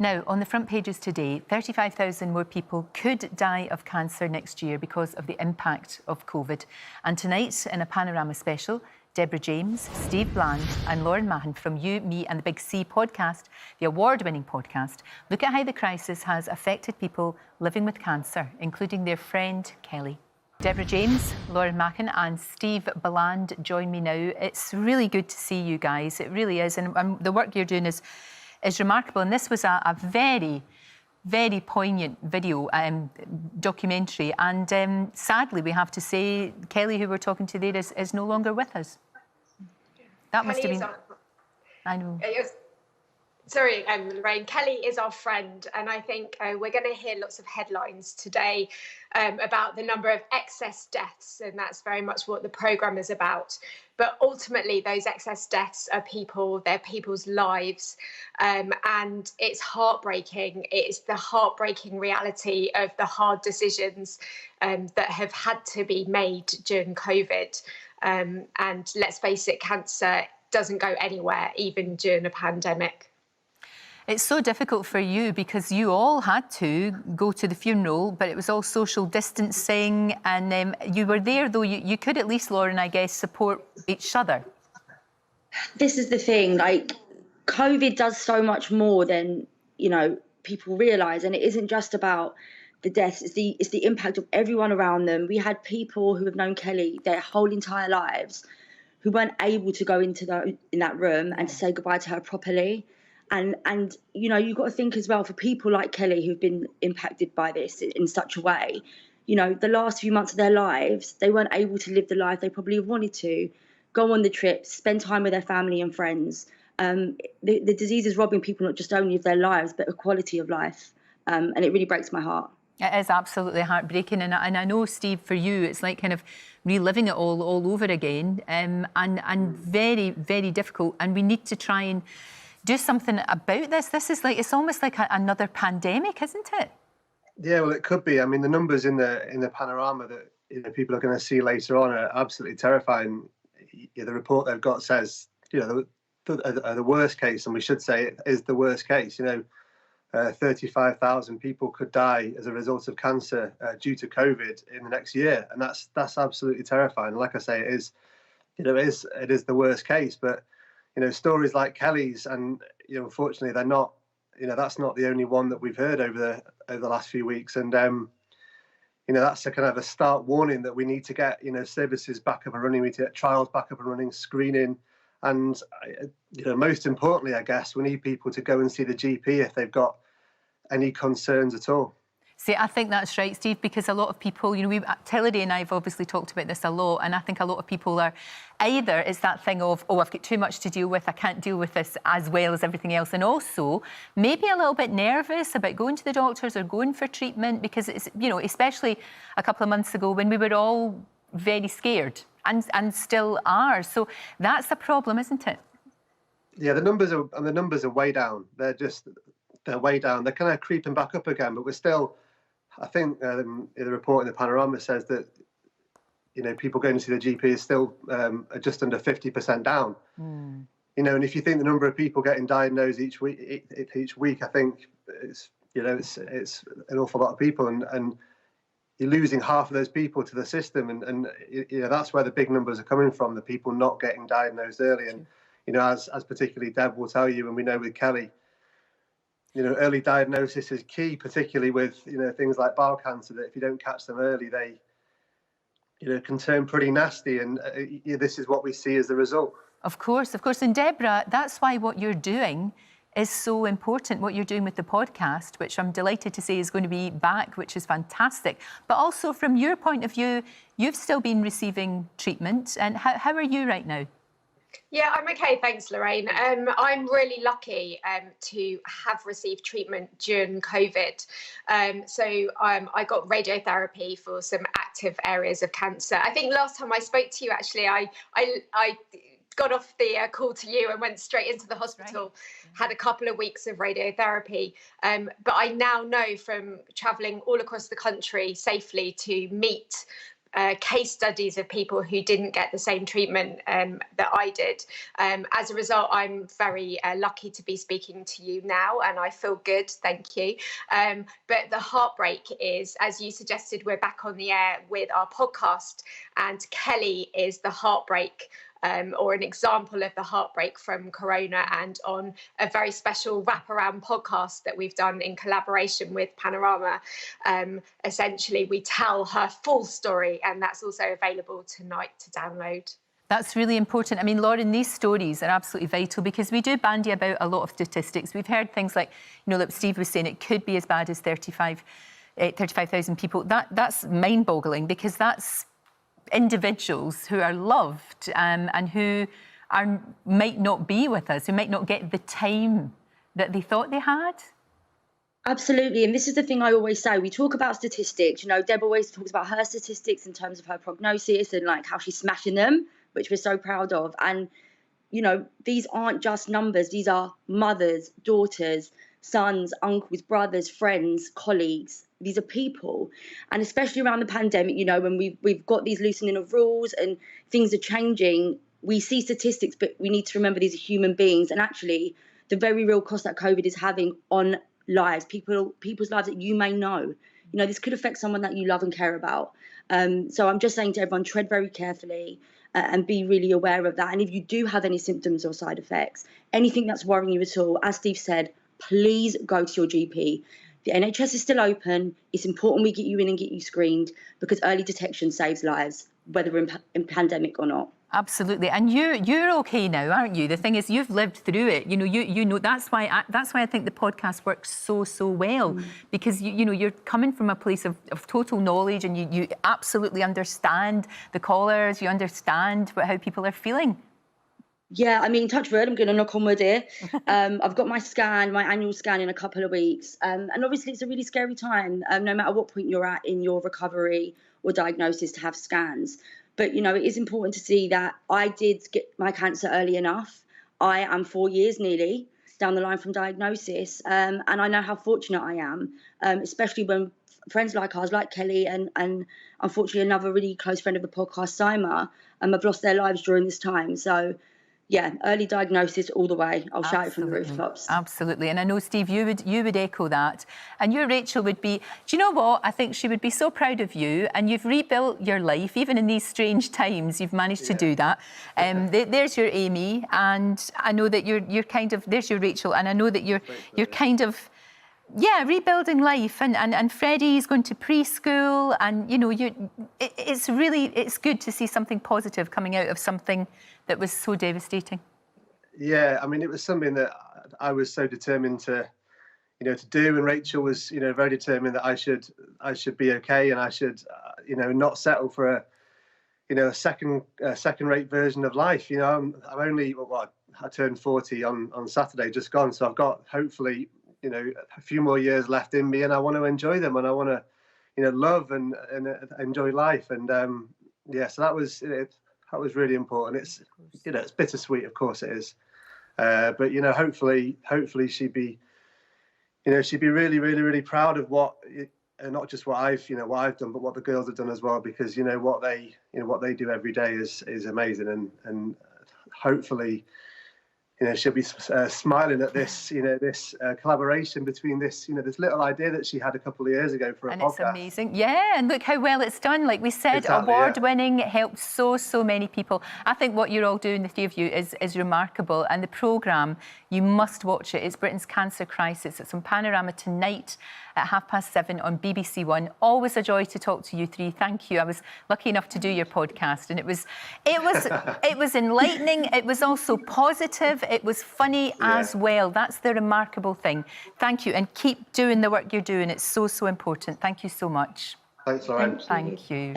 Now, on the front pages today, 35,000 more people could die of cancer next year because of the impact of COVID. And tonight, in a Panorama Special, Deborah James, Steve Bland and Lauren Mahon from You, Me and the Big C podcast, the award-winning podcast, look at how the crisis has affected people living with cancer, including their friend Kelly. Deborah James, Lauren Mahon and Steve Bland join me now. It's really good to see you guys. It really is. And the work you're doing is remarkable. And this was a very, very poignant video documentary. And sadly, we have to say, Kelly, who we're talking to there, is no longer with us. That must have been... I know. Sorry, Lorraine. Kelly is our friend, and I think we're going to hear lots of headlines today about the number of excess deaths, and that's very much what the programme is about. But ultimately, those excess deaths are people, they're people's lives, and it's heartbreaking. It's the heartbreaking reality of the hard decisions that have had to be made during COVID. And let's face it, cancer doesn't go anywhere, even during a pandemic. It's so difficult for you because you all had to go to the funeral, but it was all social distancing, and you were there, though you could at least, Lauren, I guess, support each other. This is the thing, like, COVID does so much more than, you know, people realise, and it isn't just about the deaths, it's the impact of everyone around them. We had people who have known Kelly their whole entire lives who weren't able to go into that room and to say goodbye to her properly. And you know, you've got to think as well, for people like Kelly who've been impacted by this in such a way, you know, the last few months of their lives, they weren't able to live the life they probably wanted to, go on the trips, spend time with their family and friends. The disease is robbing people not just only of their lives, but a quality of life. And it really breaks my heart. It is absolutely heartbreaking. And I know, Steve, for you, it's like kind of reliving it all over again, and very, very difficult. And we need to try and do something about this. This is like, it's almost like another pandemic, isn't it? Yeah, well, it could be. I mean, the numbers in the panorama that, you know, people are going to see later on are absolutely terrifying. The report they've got says, you know, the worst case, and we should say it is the worst case. You know, 35,000 people could die as a result of cancer due to COVID in the next year, and that's absolutely terrifying. Like I say, it is, you know, it is the worst case, but you know, stories like Kelly's, and you know, unfortunately, they're not. You know, that's not the only one that we've heard over the last few weeks, and you know, that's a kind of a start warning that we need to get, you know, services back up and running. We need to get trials back up and running, screening, and you know, most importantly, I guess we need people to go and see the GP if they've got any concerns at all. See, I think that's right, Steve, because a lot of people, you know, Hilary and I have obviously talked about this a lot, and I think a lot of people are either, it's that thing of, oh, I've got too much to deal with, I can't deal with this as well as everything else, and also maybe a little bit nervous about going to the doctors or going for treatment, because it's, you know, especially a couple of months ago when we were all very scared and still are. So that's a problem, isn't it? Yeah, the numbers are way down. They're way down. They're kind of creeping back up again, but we're still, I think the report in the Panorama says that, you know, people going to see the GP is still just under 50% down. Mm. You know, and if you think the number of people getting diagnosed each week, I think it's, you know, it's an awful lot of people, and you're losing half of those people to the system, and you know, that's where the big numbers are coming from, the people not getting diagnosed early. And you know, as particularly Deb will tell you, and we know with Kelly, you know, early diagnosis is key, particularly with, you know, things like bowel cancer, that if you don't catch them early, they, you know, can turn pretty nasty, and this is what we see as the result. Of course. And Deborah, that's why what you're doing is so important, what you're doing with the podcast, which I'm delighted to say is going to be back, which is fantastic. But also from your point of view, you've still been receiving treatment, and how are you right now? Yeah, I'm okay, thanks, Lorraine. I'm really lucky to have received treatment during COVID. I got radiotherapy for some active areas of cancer. I think last time I spoke to you, actually, I got off the call to you and went straight into the hospital, right. Had a couple of weeks of radiotherapy. But I now know from travelling all across the country safely to meet case studies of people who didn't get the same treatment that I did. As a result, I'm very lucky to be speaking to you now, and I feel good, thank you. But the heartbreak is, as you suggested, we're back on the air with our podcast, and Kelly is the heartbreak or an example of the heartbreak from Corona, and on a very special wraparound podcast that we've done in collaboration with Panorama. Essentially, we tell her full story, and that's also available tonight to download. That's really important. I mean, Lauren, these stories are absolutely vital because we do bandy about a lot of statistics. We've heard things like, like Steve was saying, it could be as bad as 35,000 people. That's mind-boggling because that's individuals who are loved and who might not be with us, who might not get the time that they thought they had. Absolutely. And this is the thing I always say. We talk about statistics. Deb always talks about her statistics in terms of her prognosis and like how she's smashing them, which we're so proud of. And, these aren't just numbers. These are mothers, daughters, sons, uncles, brothers, friends, colleagues. These are people. And especially around the pandemic, when we've got these loosening of rules and things are changing, we see statistics, but we need to remember these are human beings. And actually, the very real cost that COVID is having on lives, people's lives that you may know. This could affect someone that you love and care about. So I'm just saying to everyone, tread very carefully and be really aware of that. And if you do have any symptoms or side effects, anything that's worrying you at all, as Steve said, please go to your GP. The NHS is still open. It's important we get you in and get you screened because early detection saves lives, whether we're in pandemic or not. Absolutely, and you're okay now, aren't you? The thing is, you've lived through it. You know that's why I think the podcast works so well because you're coming from a place of total knowledge and you absolutely understand the callers. You understand how people are feeling. Yeah, I mean, touch wood, I'm going to knock on wood here. I've got my annual scan in a couple of weeks. And obviously it's a really scary time, no matter what point you're at in your recovery or diagnosis to have scans. But, it is important to see that I did get my cancer early enough. I am 4 years nearly down the line from diagnosis. And I know how fortunate I am, especially when friends like ours, like Kelly and unfortunately another really close friend of the podcast, Sima, have lost their lives during this time. So, yeah, early diagnosis all the way. I'll shout it from the rooftops. Absolutely. And I know, Steve, you would echo that. And your Rachel would be, do you know what? I think she would be so proud of you. And you've rebuilt your life, even in these strange times. You've managed to do that. There's your Amy. And I know that you're kind of, there's your Rachel. And I know that you're kind of, rebuilding life. And Freddie's going to preschool. And, it's good to see something positive coming out of something that was so devastating. Yeah, I mean, it was something that I was so determined to do, and Rachel was, very determined that I should be okay, and I should, not settle for a second-rate version of life. I'm only, I turned 40 on Saturday, just gone, so I've got hopefully, a few more years left in me, and I want to enjoy them, and I want to, love and enjoy life, and so that was it. That was really important. It's it's bittersweet, of course it is, but hopefully she'd be really, really, really proud of what, not just what I've done, but what the girls have done as well, because what they do every day is amazing, and hopefully she'll be smiling at this, this collaboration between this, this little idea that she had a couple of years ago for a podcast. And it's amazing. Yeah, and look how well it's done. Like we said, award-winning. It helps so many people. I think what you're all doing, the three of you, is remarkable. And the programme, you must watch it. It's Britain's Cancer Crisis. It's on Panorama tonight at 7:30 on BBC One. Always a joy to talk to you three. Thank you. I was lucky enough to do your podcast, and it was enlightening. It was also positive. It was funny as well. That's the remarkable thing. Thank you, and keep doing the work you're doing. It's so important. Thank you so much. Thanks, Lorraine. Thank you.